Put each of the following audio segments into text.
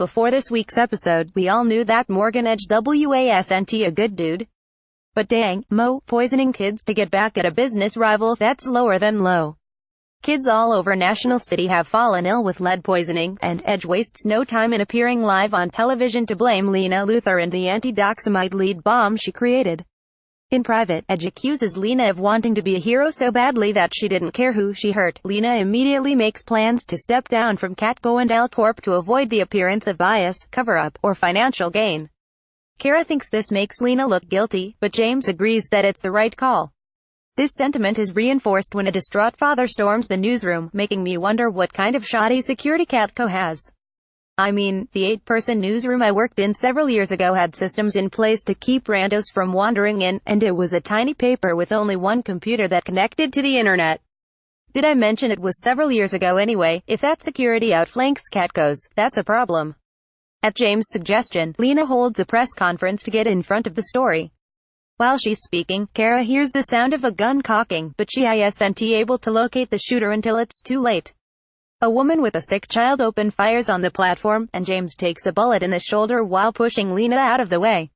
before this week's episode, we all knew that Morgan Edge wasn't a good dude. But dang, Mo, poisoning kids to get back at a business rival, that's lower than low. Kids all over National City have fallen ill with lead poisoning, and Edge wastes no time in appearing live on television to blame Lena Luthor and the anti-doxamite lead bomb she created. In private, Edge accuses Lena of wanting to be a hero so badly that she didn't care who she hurt. Lena immediately makes plans to step down from Catco and L Corp to avoid the appearance of bias, cover-up, or financial gain. Kara thinks this makes Lena look guilty, but James agrees that it's the right call. This sentiment is reinforced when a distraught father storms the newsroom, making me wonder what kind of shoddy security Catco has. I mean, the 8-person newsroom I worked in several years ago had systems in place to keep randos from wandering in, and it was a tiny paper with only one computer that connected to the internet. Did I mention it was several years ago anyway? If that security outflanks Catco's, that's a problem. At James' suggestion, Lena holds a press conference to get in front of the story. While she's speaking, Kara hears the sound of a gun cocking, but she isn't able to locate the shooter until it's too late. A woman with a sick child fires on the platform, and James takes a bullet in the shoulder while pushing Lena out of the way.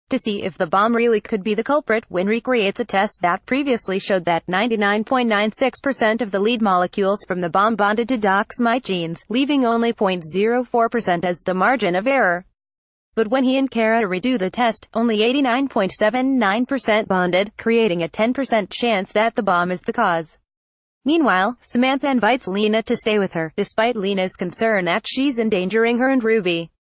To see if the bomb really could be the culprit, Wynn recreates a test that previously showed that 99.96% of the lead molecules from the bomb bonded to doxamite genes, leaving only 0.04% as the margin of error. But when he and Kara redo the test, only 89.79% bonded, creating a 10% chance that the bomb is the cause. Meanwhile, Samantha invites Lena to stay with her, despite Lena's concern that she's endangering her and Ruby.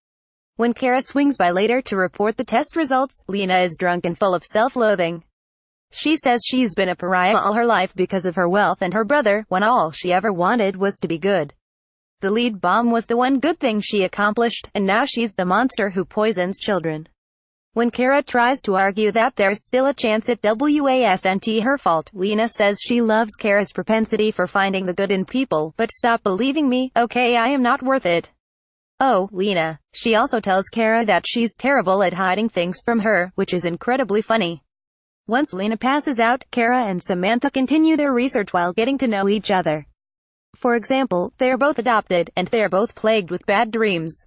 When Kara swings by later to report the test results, Lena is drunk and full of self-loathing. She says she's been a pariah all her life because of her wealth and her brother, when all she ever wanted was to be good. The lead bomb was the one good thing she accomplished, and now she's the monster who poisons children. When Kara tries to argue that there's still a chance it wasn't her fault, Lena says she loves Kara's propensity for finding the good in people, but stop believing me, okay? I am not worth it. Oh, Lena. She also tells Kara that she's terrible at hiding things from her, which is incredibly funny. Once Lena passes out, Kara and Samantha continue their research while getting to know each other. For example, they're both adopted, and they're both plagued with bad dreams.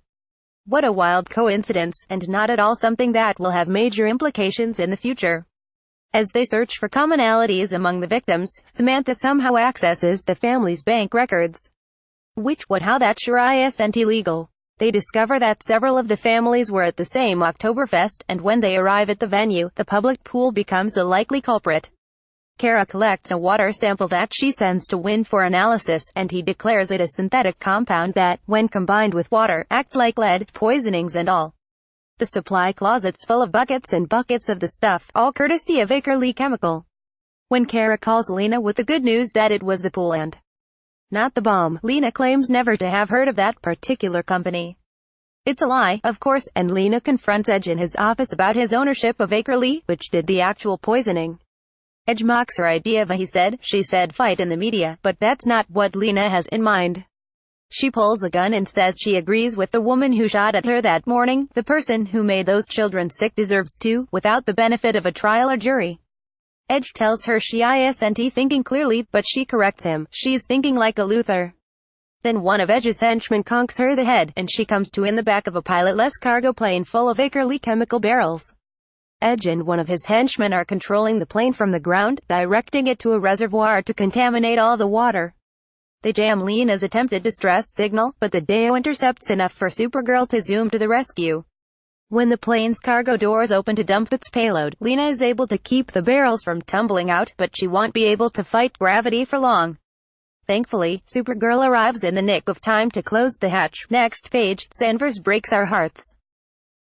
What a wild coincidence, and not at all something that will have major implications in the future. As they search for commonalities among the victims, Samantha somehow accesses the family's bank records. How that sure isn't illegal. They discover that several of the families were at the same Oktoberfest, and when they arrive at the venue, the public pool becomes a likely culprit. Kara collects a water sample that she sends to Wynn for analysis, and he declares it a synthetic compound that, when combined with water, acts like lead, poisonings and all. The supply closet's full of buckets and buckets of the stuff, all courtesy of Acre Chemical. When Kara calls Lena with the good news that it was the pool and not the bomb, Lena claims never to have heard of that particular company. It's a lie, of course, and Lena confronts Edge in his office about his ownership of Acre, which did the actual poisoning. Edge mocks her idea of a she said fight in the media, but that's not what Lena has in mind. She pulls a gun and says she agrees with the woman who shot at her that morning. The person who made those children sick deserves to, without the benefit of a trial or jury. Edge tells her she isn't thinking clearly, but she corrects him. She's thinking like a Luthor. Then one of Edge's henchmen conks her the head, and she comes to in the back of a pilotless cargo plane full of Acre chemical barrels. Edge and one of his henchmen are controlling the plane from the ground, directing it to a reservoir to contaminate all the water. They jam Lena's attempted distress signal, but the Deo intercepts enough for Supergirl to zoom to the rescue. When the plane's cargo doors open to dump its payload, Lena is able to keep the barrels from tumbling out, but she won't be able to fight gravity for long. Thankfully, Supergirl arrives in the nick of time to close the hatch. Next page, Sanvers breaks our hearts.